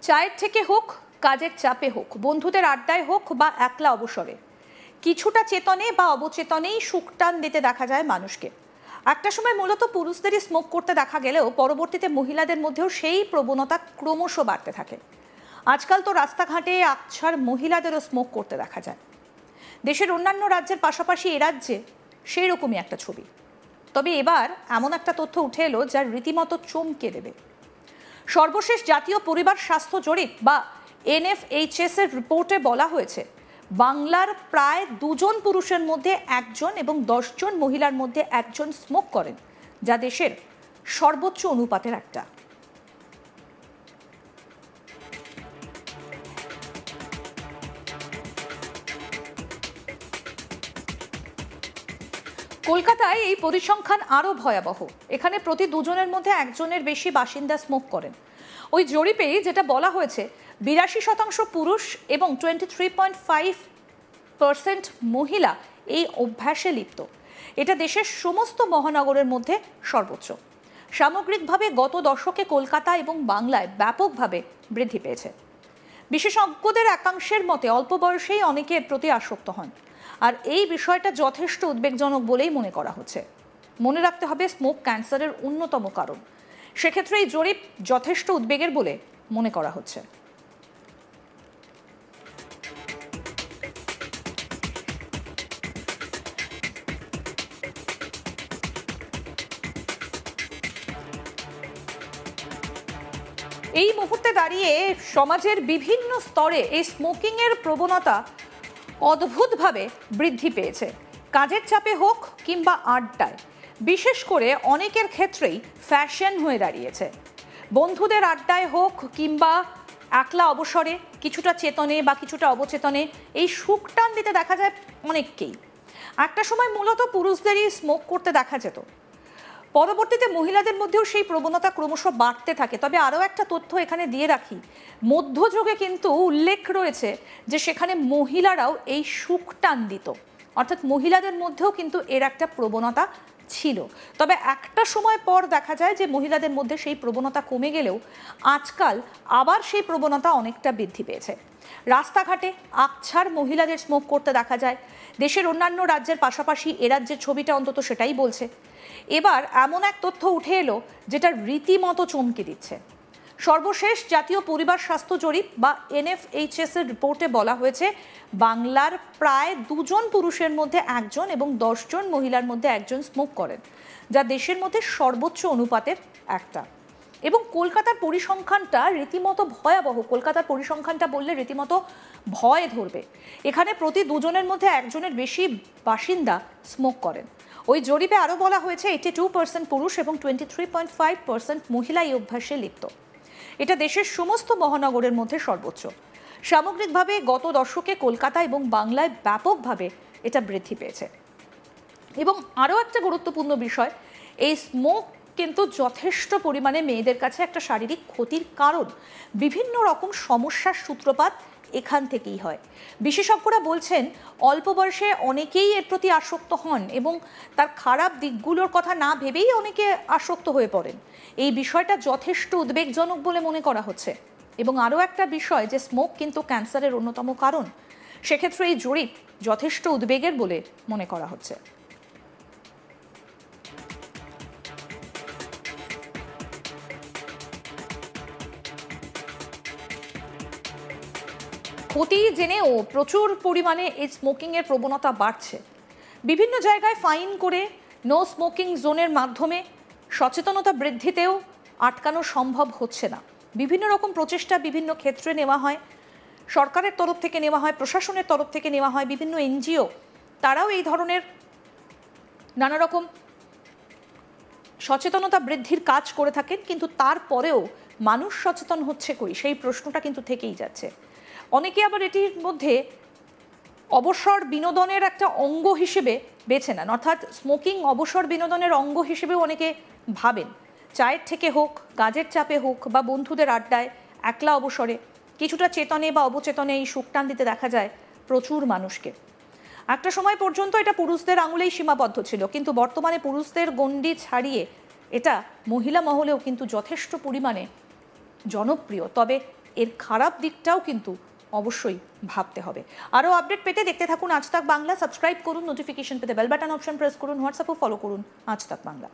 চায়ের থেকে হোক, কাজের চাপে হোক, বন্ধুদের আড্ডায় হোক বা একলা অবসরে, কিছুটা চেতনে বা অবচেতনেই সুখ টান দিতে দেখা যায় মানুষকে। একটা সময় মূলত পুরুষদেরই স্মোক করতে দেখা গেলেও পরবর্তীতে মহিলাদের মধ্যেও সেই প্রবণতা ক্রমশ বাড়তে থাকে। আজকাল তো রাস্তাঘাটে আকছার মহিলাদেরও স্মোক করতে দেখা যায়। দেশের অন্যান্য রাজ্যের পাশাপাশি এ রাজ্যে সেই রকমই একটা ছবি। তবে এবার এমন একটা তথ্য উঠে এলো যা রীতিমতো চমকে দেবে। সর্বশেষ জাতীয় পরিবার স্বাস্থ্য জরিপ বা NFHS এর রিপোর্টে বলা হয়েছে, বাংলার প্রায় 2 জন পুরুষের মধ্যে 1 জন এবং 10 জন মহিলার মধ্যে 1 জন স্মোক করেন, যা দেশের সর্বোচ্চ অনুপাতের একটা। কলকাতায় এই পরিসংখ্যান আরও ভয়াবহ। এখানে প্রতি 2 জনের মধ্যে 1 জনের বেশি বাসিন্দা স্মোক করেন। ওই জরিপে যেটা বলা হয়েছে, 82% পুরুষ এবং 23.5% মহিলা এই অভ্যাসে লিপ্ত। এটা দেশের সমস্ত মহানগরের মধ্যে সর্বোচ্চ। সামগ্রিকভাবে গত দশকে কলকাতা এবং বাংলায় ব্যাপকভাবে বৃদ্ধি পেয়েছে। বিশেষজ্ঞদের একাংশের মতে অল্প বয়সেই অনেকের প্রতি আসক্ত হন, আর এই বিষয়টা যথেষ্ট উদ্বেগজনক বলেই মনে করা হচ্ছে। মনে রাখতে হবে, স্মোক ক্যান্সারের অন্যতম কারণ। সেক্ষেত্রে এই জরিপ যথেষ্ট উদ্বেগের বলে মনে করা হচ্ছে। এই মুহূর্তে দাঁড়িয়ে সমাজের বিভিন্ন স্তরে এই স্মোকিংয়ের প্রবণতা অদ্ভুতভাবে বৃদ্ধি পেয়েছে। কাজের চাপে হোক কিংবা আড্ডায়, বিশেষ করে অনেকের ক্ষেত্রেই ফ্যাশন হয়ে দাঁড়িয়েছে। বন্ধুদের আড্ডায় হোক কিংবা একলা অবসরে, কিছুটা চেতনে বা কিছুটা অবচেতনে এই সুখ টান দিতে দেখা যায় অনেককেই। একটা সময় মূলত পুরুষদেরই স্মোক করতে দেখা যেত, পরবর্তীতে মহিলাদের মধ্যেও সেই প্রবণতা ক্রমশ বাড়তে থাকে। তবে আরও একটা তথ্য এখানে দিয়ে রাখি, মধ্যযুগে কিন্তু উল্লেখ রয়েছে যে সেখানে মহিলারাও এই সুখ টান দিত, অর্থাৎ মহিলাদের মধ্যেও কিন্তু এর একটা প্রবণতা ছিল। তবে একটা সময় পর দেখা যায় যে মহিলাদের মধ্যে সেই প্রবণতা কমে গেলেও আজকাল আবার সেই প্রবণতা অনেকটা বৃদ্ধি পেয়েছে। রাস্তাঘাটে আকছার মহিলাদের স্মোক করতে দেখা যায়। দেশের অন্যান্য রাজ্যের পাশাপাশি এ রাজ্যের ছবিটা অন্তত সেটাই বলছে। এবার এমন এক তথ্য উঠে এলো যেটা রীতিমতো চমকে দিচ্ছে। সর্বশেষ জাতীয় পরিবার স্বাস্থ্য জরিপ বা NFHS এর রিপোর্টে বলা হয়েছে, বাংলার প্রায় 2 জন পুরুষের মধ্যে 1 জন এবং 10 জন মহিলার মধ্যে 1 জন স্মোক করেন, যা দেশের মধ্যে সর্বোচ্চ অনুপাতের একটা। এবং কলকাতার পরিসংখ্যানটা রীতিমতো ভয়াবহ। কলকাতার পরিসংখ্যানটা বললে রীতিমতো ভয় ধরবে। এখানে প্রতি 2 জনের মধ্যে 1 জনের বেশি বাসিন্দা স্মোক করেন। ওই জরিপে আরও বলা হয়েছে, 82% পুরুষ এবং 23.5% মহিলা এই অভ্যাসে লিপ্ত। এটা দেশের সমস্ত মহানগরের মধ্যে সর্বোচ্চ। সামগ্রিকভাবে গত দশকে কলকাতা এবং বাংলায় ব্যাপকভাবে এটা বৃদ্ধি পেয়েছে। এবং আরও একটা গুরুত্বপূর্ণ বিষয়, এই স্মোক কিন্তু যথেষ্ট পরিমাণে মেয়েদের কাছে একটা শারীরিক ক্ষতির কারণ। বিভিন্ন রকম সমস্যার সূত্রপাত এখান থেকেই হয়। বিশেষজ্ঞরা বলছেন, অল্প বয়সে অনেকেই এর প্রতি আসক্ত হন এবং তার খারাপ দিকগুলোর কথা না ভেবেই অনেকে আসক্ত হয়ে পড়েন। এই বিষয়টা যথেষ্ট উদ্বেগজনক বলে মনে করা হচ্ছে। এবং আরও একটা বিষয়, যে স্মোক কিন্তু ক্যান্সারের অন্যতম কারণ। সেক্ষেত্রে এই জরিপ যথেষ্ট উদ্বেগের বলে মনে করা হচ্ছে। ক্ষতি জেনেও প্রচুর পরিমাণে এই স্মোকিংয়ের প্রবণতা বাড়ছে। বিভিন্ন জায়গায় ফাইন করে নো স্মোকিং জোনের মাধ্যমে সচেতনতা বৃদ্ধিতেও আটকানো সম্ভব হচ্ছে না। বিভিন্ন রকম প্রচেষ্টা বিভিন্ন ক্ষেত্রে নেওয়া হয়, সরকারের তরফ থেকে নেওয়া হয়, প্রশাসনের তরফ থেকে নেওয়া হয়, বিভিন্ন NGO তারাও এই ধরনের নানা রকম সচেতনতা বৃদ্ধির কাজ করে থাকেন। কিন্তু তারপরেও মানুষ সচেতন হচ্ছে কই, সেই প্রশ্নটা কিন্তু থেকেই যাচ্ছে। অনেকে আবার এটির মধ্যে অবসর বিনোদনের একটা অঙ্গ হিসেবে বেছে নেন, অর্থাৎ স্মোকিং অবসর বিনোদনের অঙ্গ হিসেবেও অনেকে ভাবেন। চায়ের থেকে হোক, কাজের চাপে হোক বা বন্ধুদের আড্ডায়, একলা অবসরে, কিছুটা চেতনে বা অবচেতনে এই সুখ টান দিতে দেখা যায় প্রচুর মানুষকে। একটা সময় পর্যন্ত এটা পুরুষদের আঙুলেই সীমাবদ্ধ ছিল, কিন্তু বর্তমানে পুরুষদের গণ্ডি ছাড়িয়ে এটা মহিলা মহলেও কিন্তু যথেষ্ট পরিমাণে জনপ্রিয়। তবে এর খারাপ দিকটাও কিন্তু অবশ্যই ভাবতে হবে। আরও আপডেট পেতে দেখতে থাকুন আজ তাক বাংলা। সাবস্ক্রাইব করুন, নোটিফিকেশন পেতে বেল বাটন অপশন প্রেস করুন, হোয়াটসঅ্যাপও ফলো করুন আজ তাক বাংলা।